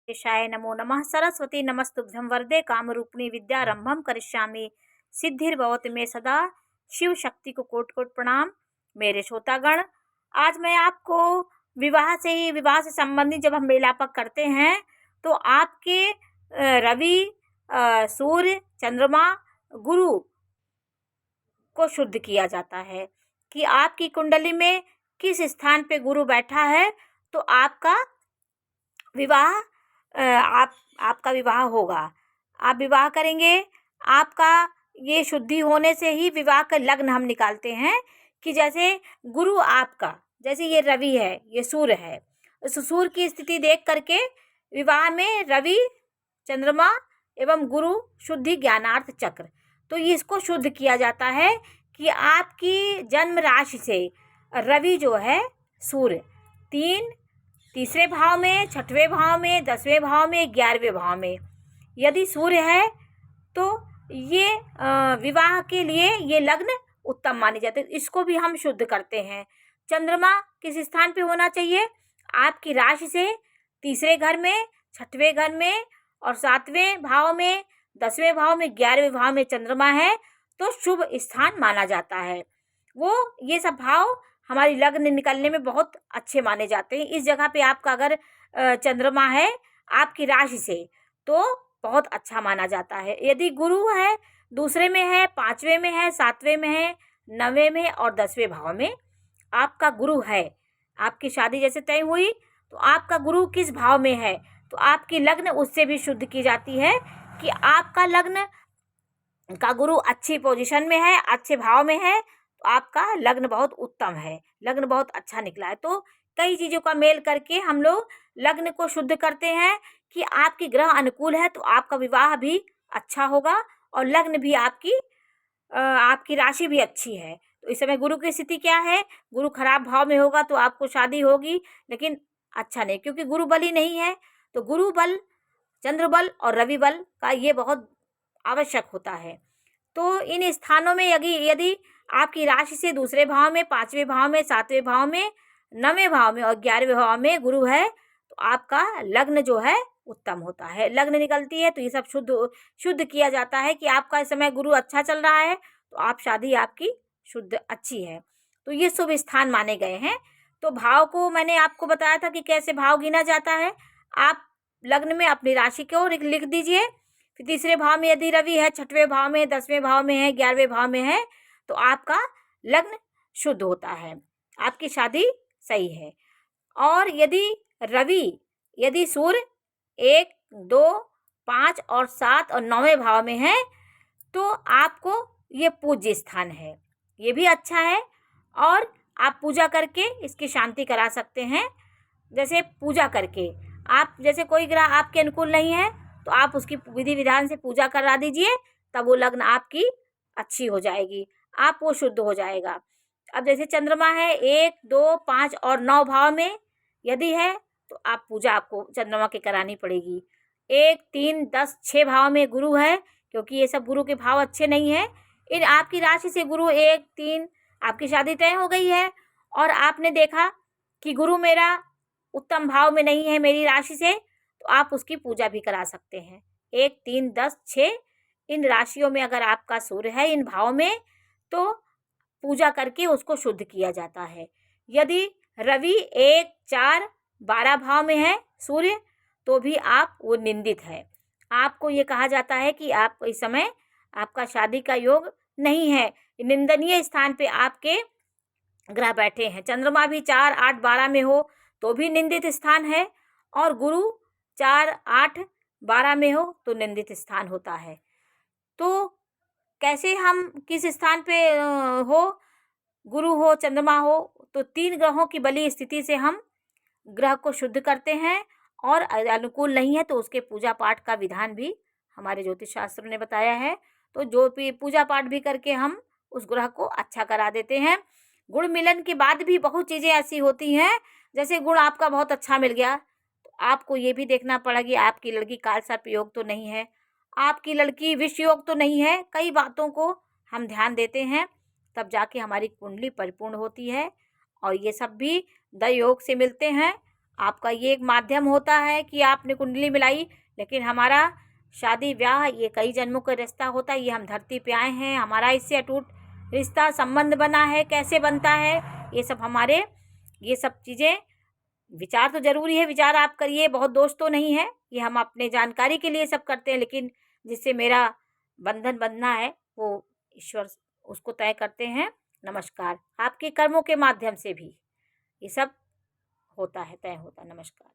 शाय नमो नमः। सरस्वती नमस्तुभ्यं वरदे कामरूपिणी विद्यारंभम करिष्यामि सिद्धिर्भवतु मे सदा। शिव शक्ति को कोटि कोटि प्रणाम। मेरे श्रोतागण, आज मैं आपको विवाह से संबंधित जब हम मेलापक करते हैं तो आपके रवि, सूर्य, चंद्रमा, गुरु को शुद्ध किया जाता है कि आपकी कुंडली में किस स्थान पे गुरु बैठा है तो आपका विवाह आपका विवाह होगा। आप विवाह करेंगे। आपका ये शुद्धि होने से ही विवाह का लग्न हम निकालते हैं कि जैसे गुरु आपका, जैसे ये रवि है, ये सूर्य है, उस सूर्य की स्थिति देख करके विवाह में रवि, चंद्रमा एवं गुरु शुद्धि ज्ञानार्थ चक्र, तो इसको शुद्ध किया जाता है कि आपकी जन्म राशि से रवि जो है, सूर्य तीसरे भाव में, छठवें भाव में, 10वें भाव में, 11वें भाव में यदि सूर्य है तो ये विवाह के लिए ये लग्न उत्तम माने जाते हैं। इसको भी हम शुद्ध करते हैं। चंद्रमा किस स्थान पे होना चाहिए? आपकी राशि से तीसरे घर में, छठवें घर में और 7वें भाव में, 10वें भाव में, 11वें भाव में चंद्रमा है तो शुभ स्थान माना जाता है। वो ये सब भाव हमारी लग्न निकलने में बहुत अच्छे माने जाते हैं। इस जगह पे आपका अगर चंद्रमा है आपकी राशि से तो बहुत अच्छा माना जाता है। यदि गुरु है, दूसरे में है, 5वें में है, 7वें में है, 9वें में और 10वें भाव में आपका गुरु है, आपकी शादी जैसे तय हुई तो आपका गुरु किस भाव में है तो आपकी लग्न उससे भी शुद्ध की जाती है कि आपका लग्न का गुरु अच्छी पोजीशन में है, अच्छे भाव में है तो आपका लग्न बहुत उत्तम है, लग्न बहुत अच्छा निकला है। तो कई चीज़ों का मेल करके हम लोग लग्न को शुद्ध करते हैं कि आपकी ग्रह अनुकूल है तो आपका विवाह भी अच्छा होगा और लग्न भी आपकी राशि भी अच्छी है। तो इस समय गुरु की स्थिति क्या है? गुरु खराब भाव में होगा तो आपको शादी होगी लेकिन अच्छा नहीं, क्योंकि गुरु बल ही नहीं है। तो गुरु बल, चंद्र बल और रवि बल का ये बहुत आवश्यक होता है। तो इन स्थानों में यदि आपकी राशि से दूसरे भाव में, 5वें भाव में, 7वें भाव में, 9वें भाव में और 11वें भाव में गुरु है तो आपका लग्न जो है उत्तम होता है। लग्न निकलती है तो ये सब शुद्ध किया जाता है कि आपका इस समय गुरु अच्छा चल रहा है तो आप शादी आपकी शुद्ध अच्छी है। तो ये शुभ स्थान माने गए हैं। तो भाव को मैंने आपको बताया था कि कैसे भाव गिना जाता है। आप लग्न में अपनी राशि को लिख दीजिए। फिर तीसरे भाव में यदि रवि है, छठवें भाव में, 10वें भाव में है, 11वें भाव में है तो आपका लग्न शुद्ध होता है, आपकी शादी सही है। और यदि सूर्य 1, 2, 5 और 7 और 9वें भाव में है तो आपको ये पूज्य स्थान है, ये भी अच्छा है और आप पूजा करके इसकी शांति करा सकते हैं। जैसे पूजा करके आप, जैसे कोई ग्रह आपके अनुकूल नहीं है तो आप उसकी विधि विधान से पूजा करा दीजिए, तब वो लग्न आपकी अच्छी हो जाएगी, आप वो शुद्ध हो जाएगा। अब जैसे चंद्रमा है 1, 2, 5 और 9 भाव में यदि है तो आप पूजा आपको चंद्रमा की करानी पड़ेगी। 1, 3, 10, 6 भाव में गुरु है, क्योंकि ये सब गुरु के भाव अच्छे नहीं है। इन आपकी राशि से गुरु 1, 3, आपकी शादी तय हो गई है और आपने देखा कि गुरु मेरा उत्तम भाव में नहीं है मेरी राशि से, तो आप उसकी पूजा भी करा सकते हैं। 1, 3, 10, 6 इन राशियों में अगर आपका सूर्य है इन भाव में तो पूजा करके उसको शुद्ध किया जाता है। यदि रवि 1, 4, 12 भाव में है सूर्य तो भी आप वो निंदित है। आपको ये कहा जाता है कि आप इस समय आपका शादी का योग नहीं है, निंदनीय स्थान पे आपके ग्रह बैठे हैं। चंद्रमा भी 4, 8, 12 में हो तो भी निंदित स्थान है और गुरु 4, 8, 12 में हो तो निंदित स्थान होता है। तो कैसे हम किस स्थान पे हो, गुरु हो, चंद्रमा हो, तो 3 ग्रहों की बली स्थिति से हम ग्रह को शुद्ध करते हैं और अनुकूल नहीं है तो उसके पूजा पाठ का विधान भी हमारे ज्योतिष शास्त्र ने बताया है। तो जो पूजा पाठ भी करके हम उस ग्रह को अच्छा करा देते हैं। गुण मिलन के बाद भी बहुत चीज़ें ऐसी होती हैं, जैसे गुण आपका बहुत अच्छा मिल गया तो आपको ये भी देखना पड़ेगा आपकी लड़की काल सर्प योग तो नहीं है, आपकी लड़की विष योग तो नहीं है। कई बातों को हम ध्यान देते हैं तब जाके हमारी कुंडली परिपूर्ण होती है और ये सब भी द योग से मिलते हैं। आपका ये एक माध्यम होता है कि आपने कुंडली मिलाई, लेकिन हमारा शादी ब्याह ये कई जन्मों का रिश्ता होता है। ये हम धरती पे आए हैं, हमारा इससे अटूट रिश्ता संबंध बना है। कैसे बनता है ये सब हमारे, ये सब चीज़ें, विचार तो ज़रूरी है, विचार आप करिए, बहुत दोष तो नहीं है। ये हम अपने जानकारी के लिए सब करते हैं, लेकिन जिससे मेरा बंधन बंधना है वो ईश्वर उसको तय करते हैं। नमस्कार। आपके कर्मों के माध्यम से भी ये सब होता है, तय होता है। नमस्कार।